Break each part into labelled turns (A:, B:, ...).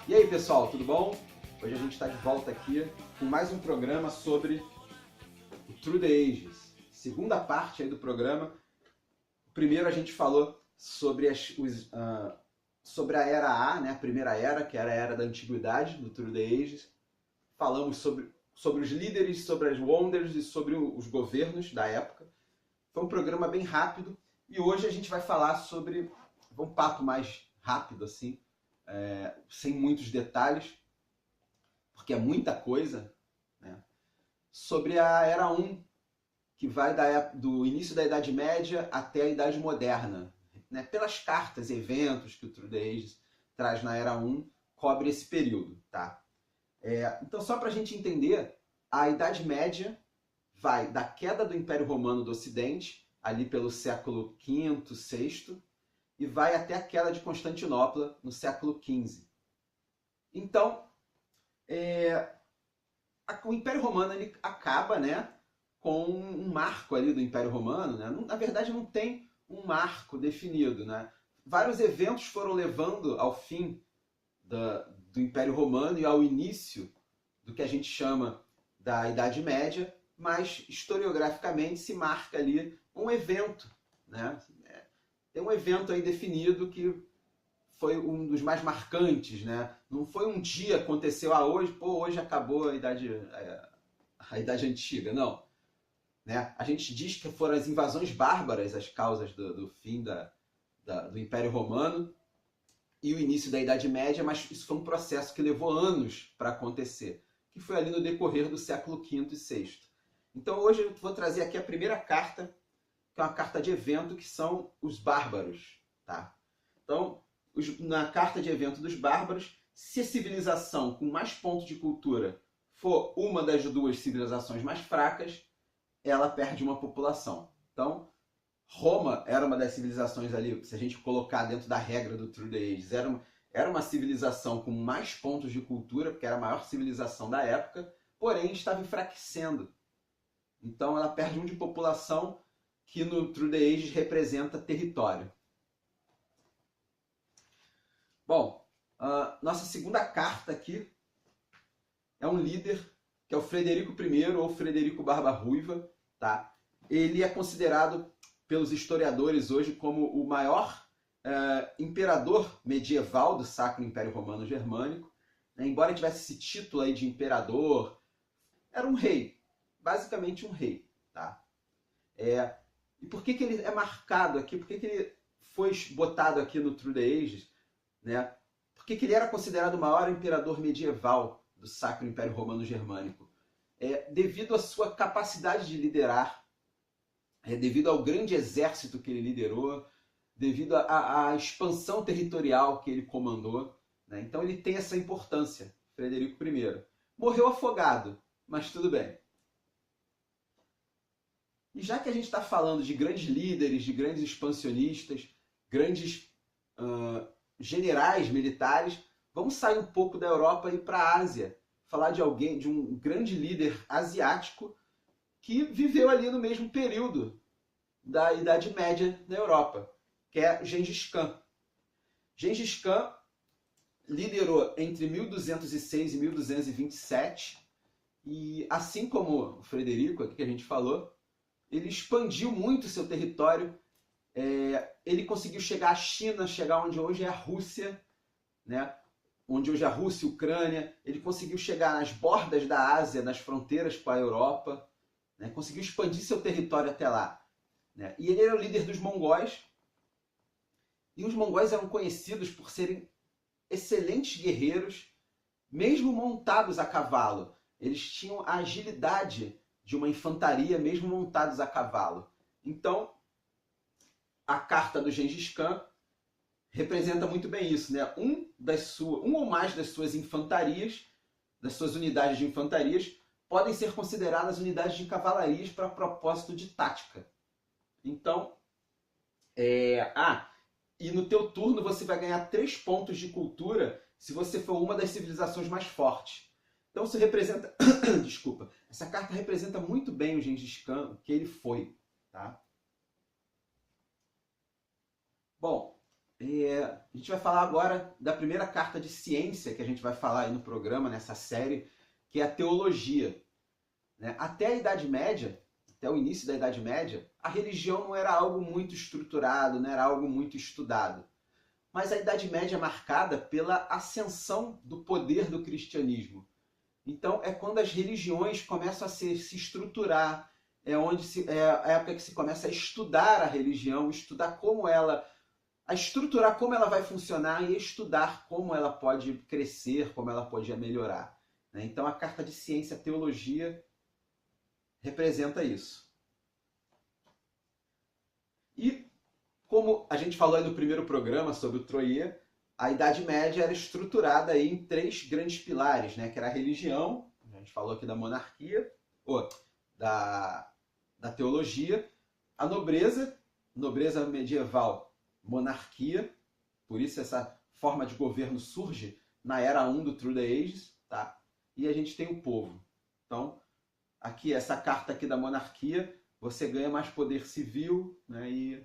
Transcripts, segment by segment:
A: E aí pessoal, tudo bom? Hoje a gente está de volta aqui com mais um programa sobre o Through the Ages. Segunda parte aí do programa. Primeiro a gente falou sobre sobre a Era A, né? A primeira era, que era a Era da Antiguidade, do Through the Ages. Falamos sobre os líderes, sobre as Wonders e sobre os governos da época. Foi um programa bem rápido e hoje a gente vai falar sobre um papo mais rápido, assim, sem muitos detalhes, porque é muita coisa, né? Sobre a Era 1, que vai do início da Idade Média até a Idade Moderna, né? Pelas cartas e eventos que o Through the Ages traz na Era 1, cobre esse período, tá? Então, só para a gente entender, a Idade Média vai da queda do Império Romano do Ocidente, ali pelo século V, VI, e vai até a queda de Constantinopla no século XV. Então, o Império Romano ele acaba, né, com um marco ali do Império Romano, né? Na verdade, não tem um marco definido, né? Vários eventos foram levando ao fim do Império Romano e ao início do que a gente chama da Idade Média, mas historiograficamente se marca ali um evento, né? Tem um evento aí definido que foi um dos mais marcantes, né? Não foi um dia aconteceu, hoje acabou a Idade Antiga, não. Né? A gente diz que foram as invasões bárbaras as causas do fim do Império Romano e o início da Idade Média, mas isso foi um processo que levou anos para acontecer, que foi ali no decorrer do século V e VI. Então hoje eu vou trazer aqui a primeira carta, que é uma carta de evento, que são os bárbaros. Tá? Então, na carta de evento dos bárbaros, se a civilização com mais pontos de cultura for uma das duas civilizações mais fracas, ela perde uma população. Então, Roma era uma das civilizações ali, se a gente colocar dentro da regra do Through the Ages, era uma civilização com mais pontos de cultura, porque era a maior civilização da época, porém estava enfraquecendo. Então ela perde de população, que no Through the Ages representa território. Bom, nossa segunda carta aqui é um líder, que é o Frederico I, ou Frederico Barba Ruiva. Tá? Ele é considerado pelos historiadores hoje como o maior imperador medieval do Sacro Império Romano Germânico. Né? Embora tivesse esse título aí de imperador, era um rei, basicamente um rei. Tá? E por que ele é marcado aqui? Por que ele foi botado aqui no Through the Ages? Né? Por que ele era considerado o maior imperador medieval do Sacro Império Romano Germânico? Devido à sua capacidade de liderar, devido ao grande exército que ele liderou, devido à expansão territorial que ele comandou. Né? Então ele tem essa importância, Frederico I. Morreu afogado, mas tudo bem. E já que a gente está falando de grandes líderes, de grandes expansionistas, grandes generais militares, vamos sair um pouco da Europa e ir para a Ásia. Falar de um grande líder asiático que viveu ali no mesmo período da Idade Média na Europa, que é Gengis Khan. Gengis Khan liderou entre 1206 e 1227, e assim como o Frederico, aqui que a gente falou, ele expandiu muito seu território. Ele conseguiu chegar à China, chegar onde hoje é a Rússia, né? Onde hoje é a Rússia e a Ucrânia. Ele conseguiu chegar nas bordas da Ásia, nas fronteiras com a Europa, né? Conseguiu expandir seu território até lá. Né? E ele era o líder dos mongóis. E os mongóis eram conhecidos por serem excelentes guerreiros, mesmo montados a cavalo. Eles tinham a agilidade de uma infantaria, mesmo montados a cavalo. Então, a carta do Gengis Khan representa muito bem isso, né? Um ou mais das suas infantarias, das suas unidades de infantarias, podem ser consideradas unidades de cavalarias para propósito de tática. Então, e no teu turno você vai ganhar 3 pontos de cultura se você for uma das civilizações mais fortes. Então isso representa... Desculpa. Essa carta representa muito bem o Gengis Khan, o que ele foi. Tá? Bom, a gente vai falar agora da primeira carta de ciência que a gente vai falar aí no programa, nessa série, que é a teologia. Né? Até a Idade Média, até o início da Idade Média, a religião não era algo muito estruturado, não era algo muito estudado. Mas a Idade Média é marcada pela ascensão do poder do cristianismo. Então é quando as religiões começam a se estruturar, é a época que se começa a estudar a religião, estudar como ela, a estruturar como ela vai funcionar e estudar como ela pode crescer, como ela pode melhorar. Né? Então a carta de ciência, teologia, representa isso. E como a gente falou aí no primeiro programa sobre o Troyer, a Idade Média era estruturada aí em três grandes pilares, né? Que era a religião, a gente falou aqui da monarquia, ou da teologia, a nobreza medieval, monarquia, por isso essa forma de governo surge na era 1 do Through the Ages, tá? E a gente tem o povo. Então, aqui, essa carta aqui da monarquia, você ganha mais poder civil, né? E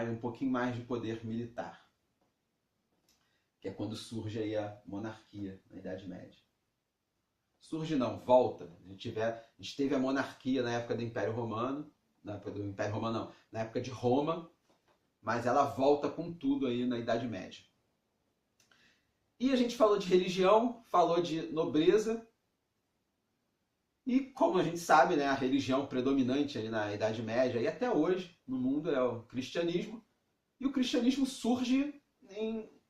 A: um pouquinho mais de poder militar, que é quando surge aí a monarquia na Idade Média. Surge não, volta. A gente teve a monarquia na época do Império Romano, na época de Roma, mas ela volta com tudo aí na Idade Média. E a gente falou de religião, falou de nobreza, e como a gente sabe, né, a religião predominante aí na Idade Média e até hoje no mundo é o cristianismo, e o cristianismo surge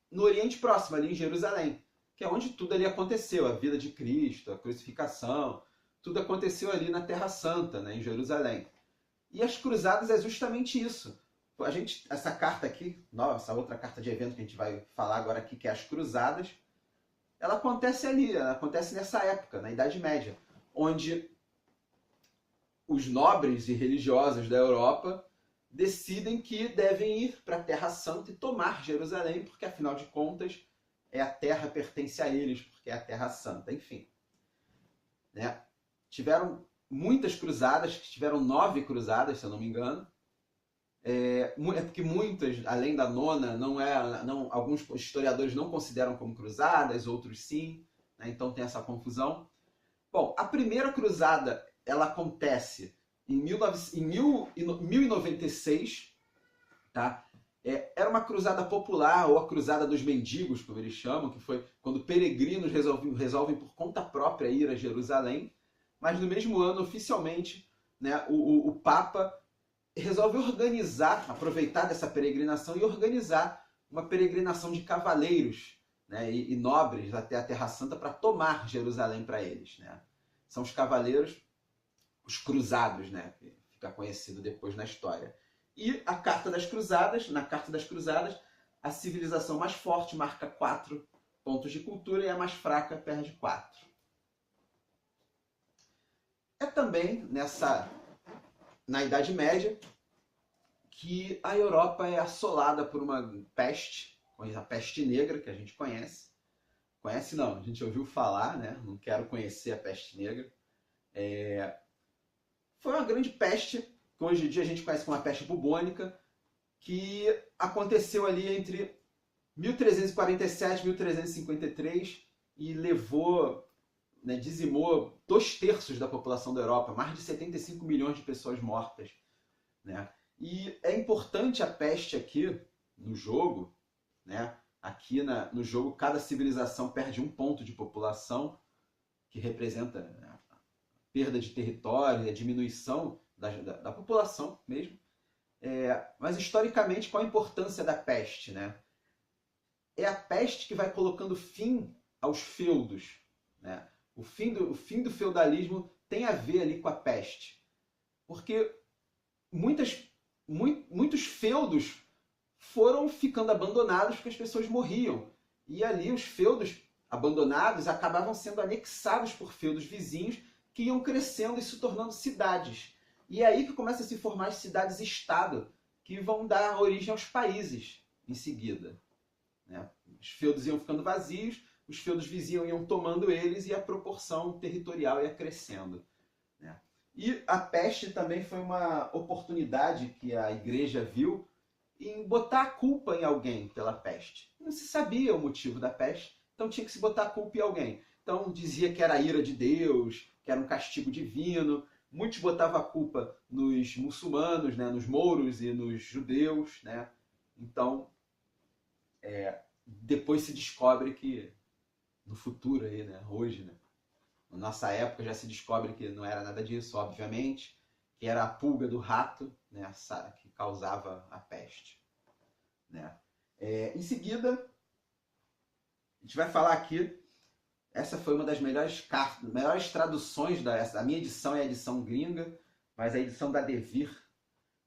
A: no Oriente Próximo, ali em Jerusalém, que é onde tudo ali aconteceu, a vida de Cristo, a crucificação, tudo aconteceu ali na Terra Santa, né, em Jerusalém. E as cruzadas é justamente isso. Essa carta aqui, essa outra carta de evento que a gente vai falar agora aqui, que é as cruzadas, ela acontece ali, ela acontece nessa época, na Idade Média, onde os nobres e religiosos da Europa decidem que devem ir para a Terra Santa e tomar Jerusalém, porque afinal de contas a terra pertence a eles, porque é a Terra Santa, enfim. Né? Tiveram muitas cruzadas, tiveram 9 cruzadas, se eu não me engano. É porque muitas, além da nona, alguns historiadores não consideram como cruzadas, outros sim, né? Então tem essa confusão. Bom, a primeira cruzada ela acontece em 1096, tá? Era uma cruzada popular, ou a cruzada dos mendigos, como eles chamam, que foi quando peregrinos resolvem por conta própria ir a Jerusalém, mas no mesmo ano, oficialmente, né, o Papa resolve aproveitar dessa peregrinação e organizar uma peregrinação de cavaleiros, né, e nobres até a Terra Santa para tomar Jerusalém para eles. Né? São os cavaleiros, os cruzados, né, que fica conhecido depois na história. E na Carta das Cruzadas, a civilização mais forte marca 4 pontos de cultura e a mais fraca perde 4. É também na Idade Média que a Europa é assolada por uma peste, a peste negra, que a gente conhece. Conhece não, a gente ouviu falar, né? Não quero conhecer a peste negra. Foi uma grande peste, que hoje em dia a gente conhece como a peste bubônica, que aconteceu ali entre 1347 e 1353 e levou, né, dizimou 2/3 da população da Europa, mais de 75 milhões de pessoas mortas. Né? E é importante a peste aqui no jogo, né? Aqui no jogo cada civilização perde 1 ponto de população, que representa, né, a perda de território, a diminuição da população mesmo. Mas historicamente, qual a importância da peste? Né? É a peste que vai colocando fim aos feudos. Né? O fim do feudalismo tem a ver ali com a peste. Porque muitos feudos foram ficando abandonados porque as pessoas morriam. E ali os feudos abandonados acabavam sendo anexados por feudos vizinhos que iam crescendo e se tornando cidades. E é aí que começa a se formar as cidades-estado, que vão dar origem aos países em seguida. Né? Os feudos iam ficando vazios, os feudos vizinhos iam tomando eles e a proporção territorial ia crescendo. Né? E a peste também foi uma oportunidade que a igreja viu em botar a culpa em alguém pela peste. Não se sabia o motivo da peste, então tinha que se botar a culpa em alguém. Então dizia que era a ira de Deus, que era um castigo divino. Muitos botavam a culpa nos muçulmanos, né, nos mouros e nos judeus, né? Então, depois se descobre que, no futuro aí, né, hoje, né, na nossa época já se descobre que não era nada disso, obviamente, que era a pulga do rato, né, que causava a peste, né? Em seguida, a gente vai falar aqui, essa foi uma das melhores traduções, a minha edição é a edição gringa, mas a edição da Devir,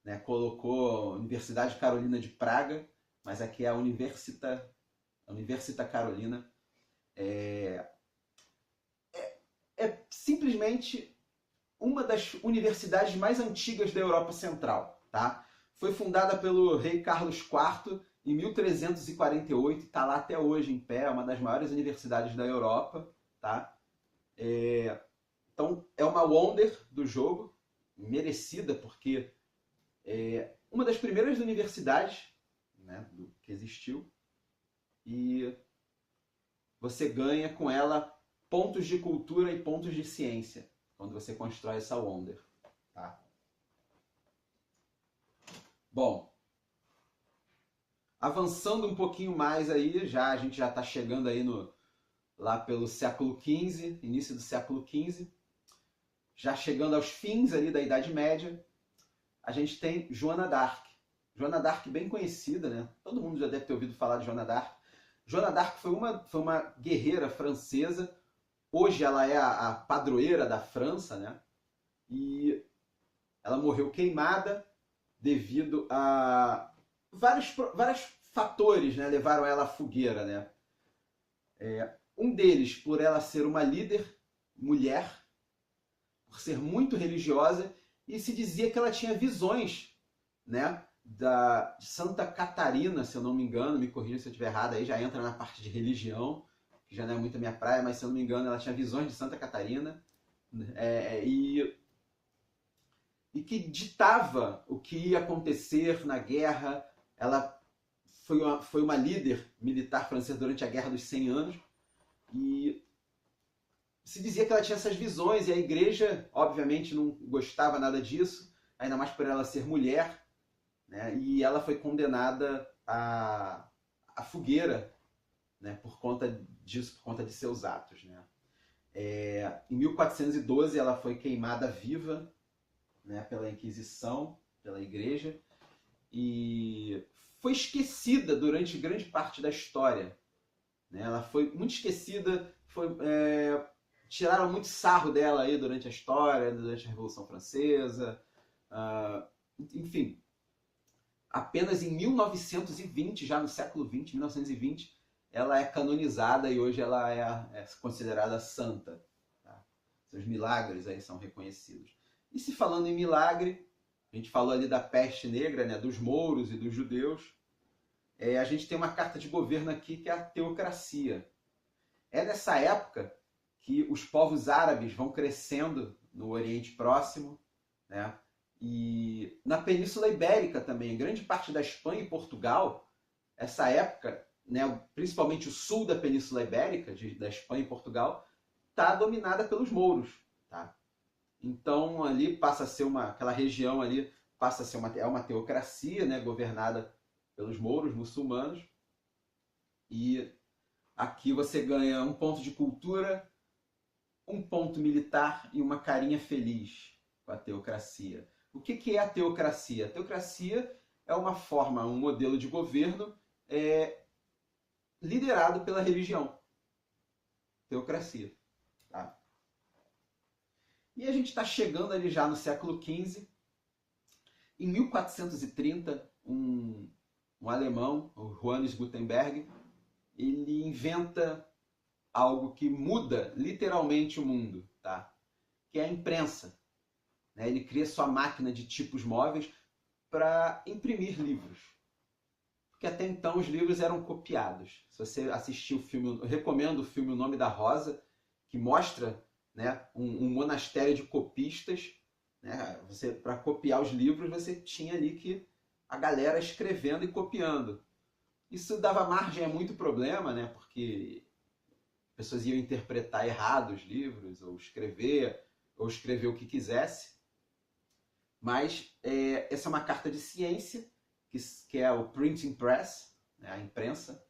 A: né, colocou Universidade Carolina de Praga, mas aqui é a Universita Carolina. É simplesmente uma das universidades mais antigas da Europa Central, tá? Foi fundada pelo rei Carlos IV em 1348, está lá até hoje em pé, é uma das maiores universidades da Europa, tá? Então é uma wonder do jogo, merecida, porque é uma das primeiras universidades, né, que existiu, e você ganha com ela pontos de cultura e pontos de ciência quando você constrói essa wonder, tá? Bom, avançando um pouquinho mais aí, a gente já está chegando aí lá pelo século XV, início do século XV, já chegando aos fins ali da Idade Média, a gente tem Joana d'Arc. Joana d'Arc bem conhecida, né? Todo mundo já deve ter ouvido falar de Joana d'Arc. Joana d'Arc foi uma guerreira francesa. Hoje ela é a padroeira da França, né? E ela morreu queimada devido a vários fatores, né, levaram ela à fogueira, né? Um deles, por ela ser uma líder mulher, por ser muito religiosa, e se dizia que ela tinha visões, né, de Santa Catarina, se eu não me engano, me corrija se eu estiver errado, aí já entra na parte de religião, que já não é muito a minha praia, mas se eu não me engano ela tinha visões de Santa Catarina, e que ditava o que ia acontecer na guerra. Ela foi uma líder militar francesa durante a Guerra dos 100 Anos, e se dizia que ela tinha essas visões, e a igreja, obviamente, não gostava nada disso, ainda mais por ela ser mulher, né? E ela foi condenada à fogueira, né? Por conta disso, por conta de seus atos, né? Em 1412 ela foi queimada viva, né, pela Inquisição, pela igreja, e foi esquecida durante grande parte da história, né? Ela foi muito esquecida, tiraram muito sarro dela aí durante a história, durante a Revolução Francesa, enfim. Apenas em 1920, já no século XX, 1920, ela é canonizada e hoje ela é considerada santa, tá? Seus milagres aí são reconhecidos. E se falando em milagre, a gente falou ali da peste negra, né, dos mouros e dos judeus, a gente tem uma carta de governo aqui que é a teocracia. É nessa época que os povos árabes vão crescendo no Oriente Próximo, né? E na Península Ibérica também, grande parte da Espanha e Portugal, essa época, né, principalmente o sul da Península Ibérica, da Espanha e Portugal, está dominada pelos mouros, tá? Então ali passa a ser aquela região ali passa a ser uma teocracia, né, governada pelos mouros muçulmanos. E aqui você ganha um ponto de cultura, um ponto militar e uma carinha feliz com a teocracia. O que é a teocracia? A teocracia é uma forma, um modelo de governo liderado pela religião. Teocracia. Tá? E a gente está chegando ali já no século XV. Em 1430, um alemão, o Johannes Gutenberg, ele inventa algo que muda literalmente o mundo, tá? Que é a imprensa. Né? Ele cria sua máquina de tipos móveis para imprimir livros. Porque até então os livros eram copiados. Se você assistir o filme, eu recomendo o filme O Nome da Rosa, que mostra, né, um monastério de copistas. Né? Para copiar os livros, você tinha ali que a galera escrevendo e copiando. Isso dava margem a muito problema, né? Porque pessoas iam interpretar errado os livros, ou escrever o que quisesse. Mas essa é uma carta de ciência, que é o Printing Press, né, a imprensa,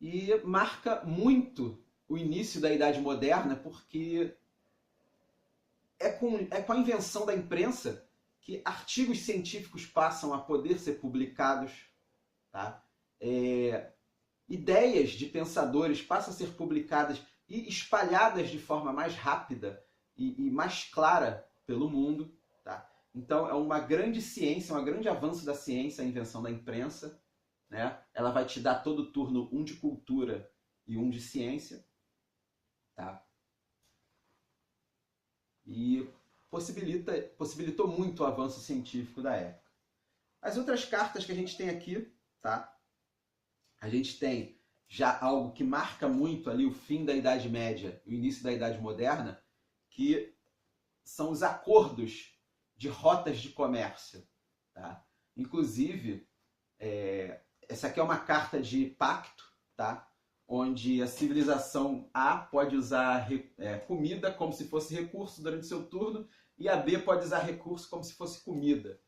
A: e marca muito o início da Idade Moderna, porque é com a invenção da imprensa que artigos científicos passam a poder ser publicados, tá? Ideias de pensadores passam a ser publicadas e espalhadas de forma mais rápida e mais clara pelo mundo. Tá? Então é uma grande ciência, um grande avanço da ciência, a invenção da imprensa. Né? Ela vai te dar todo turno, um de cultura e um de ciência. Tá? E possibilitou muito o avanço científico da época. As outras cartas que a gente tem aqui, tá? A gente tem já algo que marca muito ali o fim da Idade Média e o início da Idade Moderna, que são os acordos de rotas de comércio. Tá? Inclusive, essa aqui é uma carta de pacto, tá? Onde a civilização A pode usar comida como se fosse recurso durante seu turno, e a B pode usar recurso como se fosse comida.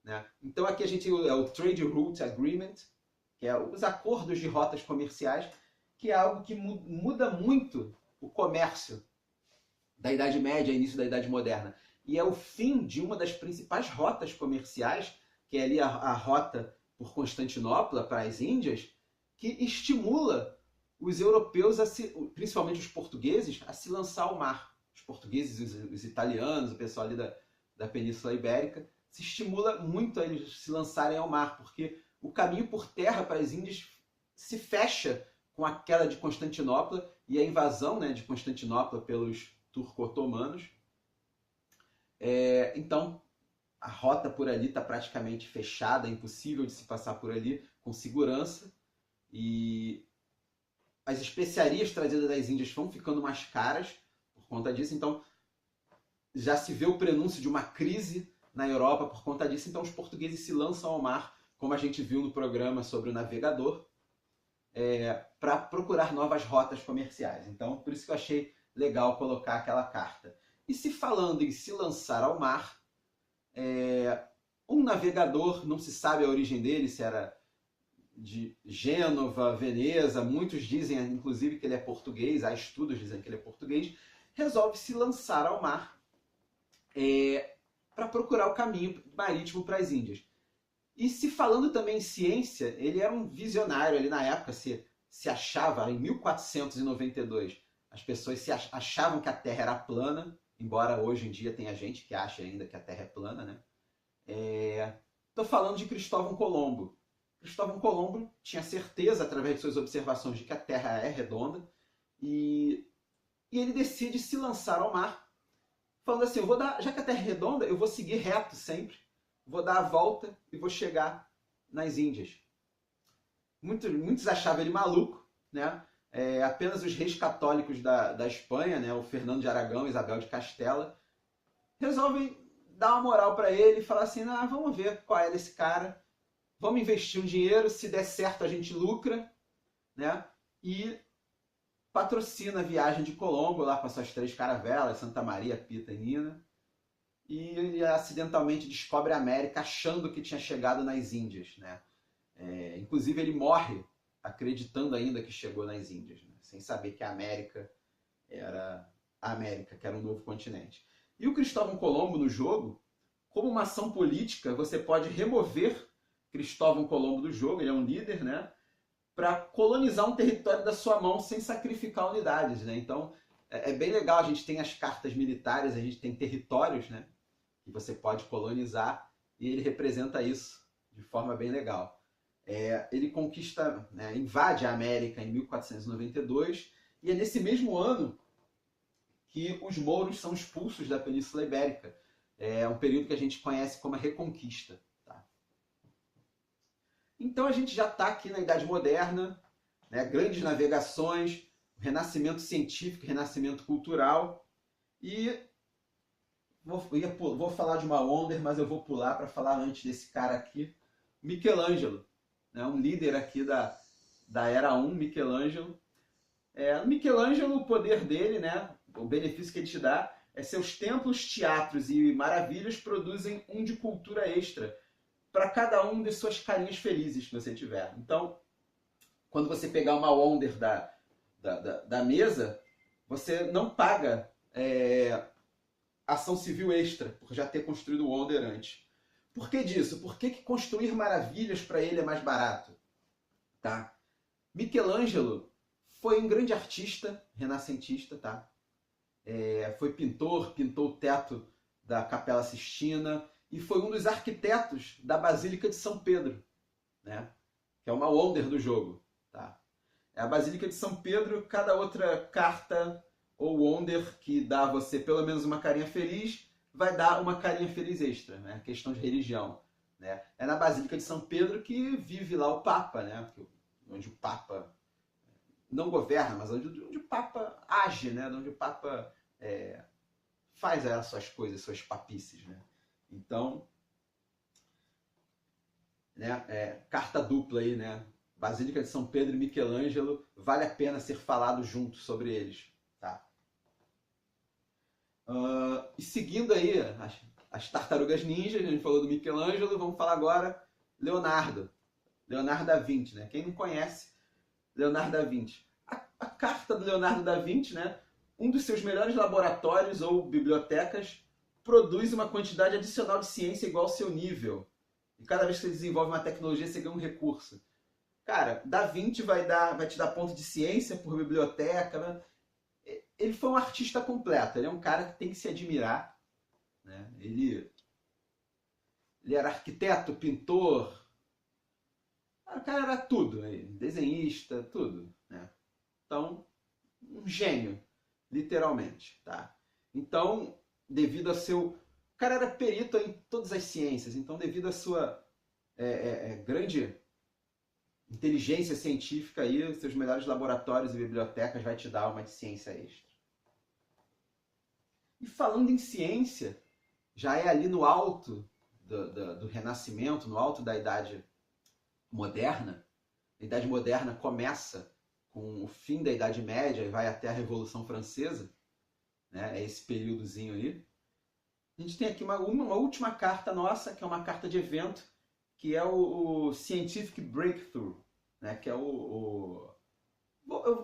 A: Né? Então aqui a gente é o Trade Route Agreement, que é os acordos de rotas comerciais, que é algo que muda muito o comércio da Idade Média e início da Idade Moderna. E é o fim de uma das principais rotas comerciais, que é ali a rota por Constantinopla para as Índias, que estimula os europeus, principalmente os portugueses, a se lançar ao mar. Os portugueses, os italianos, o pessoal ali da Península Ibérica, se estimula muito a eles se lançarem ao mar, porque o caminho por terra para as Índias se fecha com a queda de Constantinopla e a invasão, né, de Constantinopla pelos turco-otomanos. Então, a rota por ali está praticamente fechada, é impossível de se passar por ali com segurança. E as especiarias trazidas das Índias vão ficando mais caras por conta disso. Então, já se vê o prenúncio de uma crise na Europa por conta disso. Então, os portugueses se lançam ao mar, como a gente viu no programa sobre o navegador, para procurar novas rotas comerciais. Então, por isso que eu achei legal colocar aquela carta. E se falando em se lançar ao mar, um navegador, não se sabe a origem dele, se era de Gênova, Veneza, muitos dizem inclusive que ele é português, há estudos dizendo que ele é português, resolve se lançar ao mar para procurar o caminho marítimo para as Índias. E se falando também em ciência, ele era um visionário ali na época, se achava, em 1492, as pessoas achavam que a Terra era plana, embora hoje em dia tenha gente que acha ainda que a Terra é plana, né? Estou falando de Cristóvão Colombo. Cristóvão Colombo tinha certeza, através de suas observações, de que a Terra é redonda, e ele decide se lançar ao mar, falando assim, já que a Terra é redonda, eu vou seguir reto sempre, vou dar a volta e vou chegar nas Índias. Muitos achavam ele maluco, né? Apenas os reis católicos da Espanha, né? O Fernando de Aragão e Isabel de Castela, resolvem dar uma moral para ele e falar assim, vamos ver qual é desse cara, vamos investir um dinheiro, se der certo a gente lucra, né? E patrocina a viagem de Colombo lá com as suas 3 caravelas, Santa Maria, Pita e Nina, e ele acidentalmente descobre a América achando que tinha chegado nas Índias, né? Inclusive ele morre acreditando ainda que chegou nas Índias, né? Sem saber que a América era a América, que era um novo continente. E o Cristóvão Colombo no jogo, como uma ação política, você pode remover Cristóvão Colombo do jogo, ele é um líder, né? Para colonizar um território da sua mão sem sacrificar unidades, né? Então é bem legal, a gente tem as cartas militares, a gente tem territórios, né? Que você pode colonizar, e ele representa isso de forma bem legal. Ele conquista, né, invade a América em 1492, e é nesse mesmo ano que os mouros são expulsos da Península Ibérica. É um período que a gente conhece como a Reconquista. Tá? Então a gente já está aqui na Idade Moderna, né, grandes navegações, renascimento científico, renascimento cultural, e vou falar de uma Wonder, mas eu vou pular para falar antes desse cara aqui, Michelangelo, né? Um líder aqui da Era 1, Michelangelo. No Michelangelo, o poder dele, né, o benefício que ele te dá, é seus templos, teatros e maravilhas produzem um de cultura extra para cada um de suas carinhas felizes que você tiver. Então, quando você pegar uma Wonder da mesa, você não paga ação civil extra, por já ter construído o Wonder antes. Por que disso? Por que construir maravilhas para ele é mais barato? Tá? Michelangelo foi um grande artista renascentista, tá? Foi pintor, pintou o teto da Capela Sistina e foi um dos arquitetos da Basílica de São Pedro, né? Que é uma Wonder do jogo. Tá? A Basílica de São Pedro, cada outra carta ou Wonder que dá a você pelo menos uma carinha feliz, vai dar uma carinha feliz extra, né? Questão de religião. Né? É na Basílica de São Pedro que vive lá o Papa, né? Onde o Papa não governa, mas onde o Papa age, né? Onde o Papa faz as suas coisas, suas papices. Né? Então, né? Carta dupla aí, né? Basílica de São Pedro e Michelangelo, vale a pena ser falado junto sobre eles. Tá? E seguindo aí as tartarugas ninjas, a gente falou do Michelangelo, vamos falar agora Leonardo da Vinci. Né? Quem não conhece Leonardo da Vinci? A carta do Leonardo da Vinci, né? Um dos seus melhores laboratórios ou bibliotecas produz uma quantidade adicional de ciência igual ao seu nível. E cada vez que você desenvolve uma tecnologia, você ganha um recurso. Cara, Da Vinci vai te dar ponto de ciência por biblioteca. Né? Ele foi um artista completo. Ele é um cara que tem que se admirar. Né? Ele era arquiteto, pintor. O cara era tudo. Né? Desenhista, tudo. Né? Então, um gênio, literalmente. Tá? Então, devido a seu... O cara era perito em todas as ciências. Então, devido à sua grande inteligência científica aí, seus melhores laboratórios e bibliotecas vai te dar uma de ciência extra. E falando em ciência, já é ali no alto do Renascimento, no alto da Idade Moderna. A Idade Moderna começa com o fim da Idade Média e vai até a Revolução Francesa. Né? É esse períodozinho aí. A gente tem aqui uma última carta nossa, que é uma carta de evento, que é o Scientific Breakthrough, né? Que é eu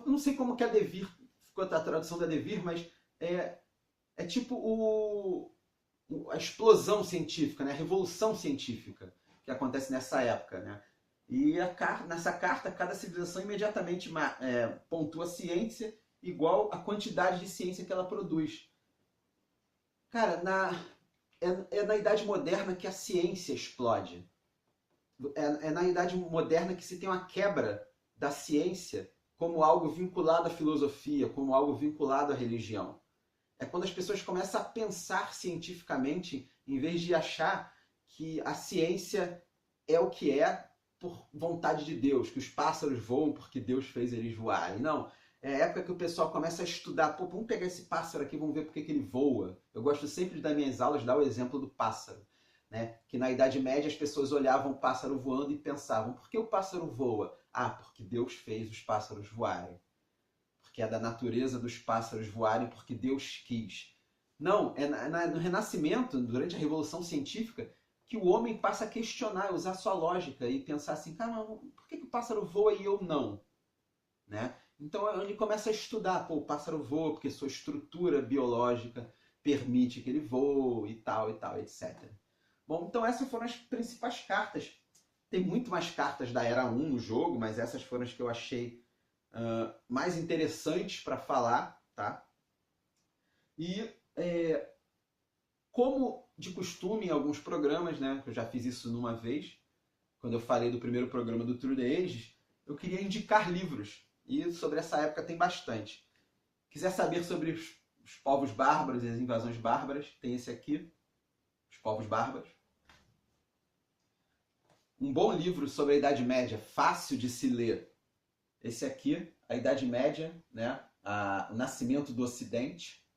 A: não sei como que a Devir ficou a tradução da Devir, mas é tipo a explosão científica, né? A revolução científica que acontece nessa época. Né? E nessa carta, cada civilização imediatamente pontua a ciência igual à quantidade de ciência que ela produz. Cara, é na Idade Moderna que a ciência explode. É na Idade Moderna que se tem uma quebra da ciência como algo vinculado à filosofia, como algo vinculado à religião. É quando as pessoas começam a pensar cientificamente, em vez de achar que a ciência é o que é por vontade de Deus, que os pássaros voam porque Deus fez eles voarem. Não, é a época que o pessoal começa a estudar. Pô, vamos pegar esse pássaro aqui, vamos ver por que ele voa. Eu gosto sempre de, nas minhas aulas, dar o exemplo do pássaro. Né? Que na Idade Média as pessoas olhavam o pássaro voando e pensavam, por que o pássaro voa? Ah, porque Deus fez os pássaros voarem. Porque é da natureza dos pássaros voarem, porque Deus quis. Não, no Renascimento, durante a Revolução Científica, que o homem passa a questionar, usar sua lógica e pensar assim, cara, por que o pássaro voa e eu não? Né? Então ele começa a estudar, pô, o pássaro voa porque sua estrutura biológica permite que ele voe e tal, etc. Bom, então essas foram as principais cartas. Tem muito mais cartas da Era 1 no jogo, mas essas foram as que eu achei mais interessantes para falar. Tá? E como de costume em alguns programas, né, eu já fiz isso numa vez, quando eu falei do primeiro programa do Through the Ages, eu queria indicar livros. E sobre essa época tem bastante. Quiser saber sobre os povos bárbaros e as invasões bárbaras, tem esse aqui, Os Povos Bárbaros. Um bom livro sobre a Idade Média, fácil de se ler. Esse aqui, A Idade Média, né? O Nascimento do Ocidente.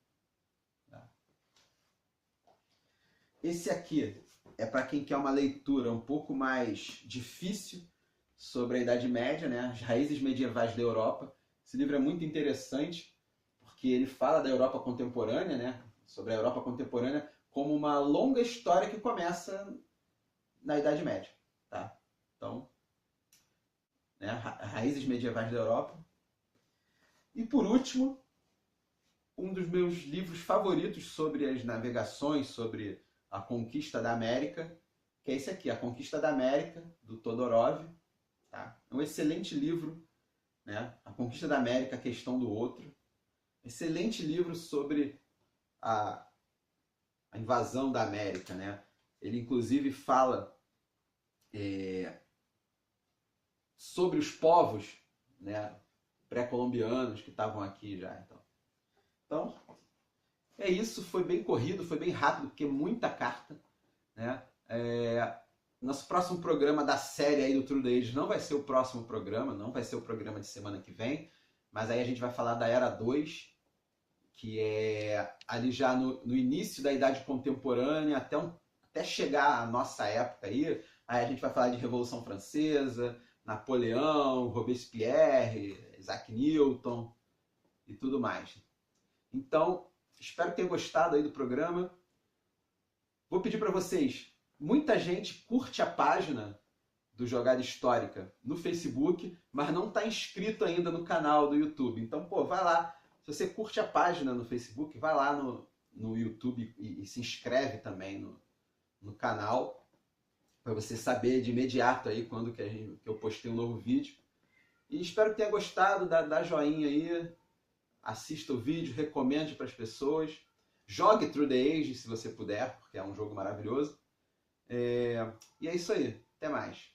A: Esse aqui é para quem quer uma leitura um pouco mais difícil sobre a Idade Média, né? As raízes medievais da Europa. Esse livro é muito interessante porque ele fala da Europa contemporânea, né? Sobre a Europa contemporânea como uma longa história que começa na Idade Média, tá? Então, né? Raízes medievais da Europa. E por último, um dos meus livros favoritos sobre as navegações, sobre a conquista da América, que é esse aqui, A Conquista da América, do Todorov. Tá? É um excelente livro, né? A Conquista da América, a Questão do Outro. Excelente livro sobre a invasão da América, né? Ele inclusive fala sobre os povos, né, pré-colombianos que estavam aqui já. Então, é isso. Foi bem corrido, foi bem rápido, porque é muita carta, né? Nosso próximo programa da série aí do True the Age não vai ser o próximo programa, não vai ser o programa de semana que vem, mas aí a gente vai falar da Era 2, que é ali já no início da Idade Contemporânea, até chegar à nossa época aí. Aí a gente vai falar de Revolução Francesa, Napoleão, Robespierre, Isaac Newton e tudo mais. Então, espero que tenham gostado aí do programa. Vou pedir para vocês, muita gente curte a página do Jogada Histórica no Facebook, mas não está inscrito ainda no canal do YouTube. Então, vai lá. Se você curte a página no Facebook, vai lá no YouTube e se inscreve também no canal, para você saber de imediato aí quando que eu postei um novo vídeo. E espero que tenha gostado, dá joinha aí, assista o vídeo, recomende para as pessoas. Jogue True the Age se você puder, porque é um jogo maravilhoso. E é isso aí. Até mais.